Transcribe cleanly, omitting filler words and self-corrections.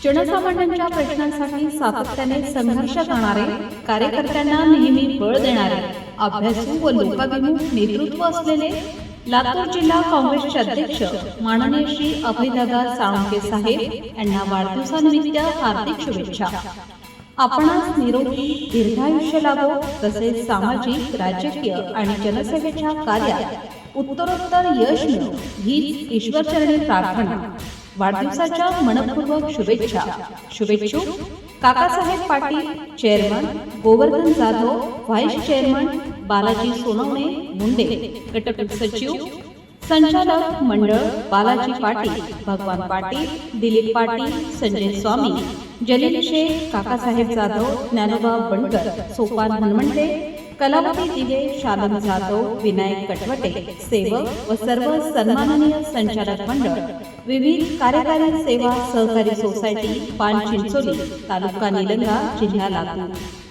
जनसामान्यांच्या प्रश्नांसाठी सातत्याने संघर्ष करणारे, कार्यकर्त्यांना नेहमी बळ देणारे, अभ्यासू व लोकाभिमुख नेतृत्व असलेले लातूर जिल्हा काँग्रेसचे अध्यक्ष माननीय श्री अभयदादा साळुंखे साहेब यांना वाढदिवसानिमित्त हार्दिक शुभेच्छा। आपणास निरोगी दीर्घायुष्य लाभो, तसेच सामाजिक, राजकीय आणि जनसेवेच्या कार्यात उत्तरोत्तर यश मिळो हीच ईश्वरचरणी प्रार्थना। वाढदिवसाच्या मनपूर्वक शुभेच्छा। शुभेच्छुक Kakasaheb Patil, chairman, Govardhan Jadhav, vice chairman, Balaji Sonawane Munde, गट सचिव, संचालक मंडळ बालाजी पाटील, भगवान पाटील, दिलीप पाटील, संजय स्वामी, जलील शेख, काकासाहेब जाधव, ज्ञानोबा बनकर, सोपान हनुमंते, कलावती दिवे, शालन जाधव, विनायक कटवटे, सेवक व सर्व सन्माननीय संचालक मंडळ, विविध कार्यकारी सेवा सहकारी सोसायटी, पान चिंचोली, तालुका निलंगा, जिल्हा लातूर।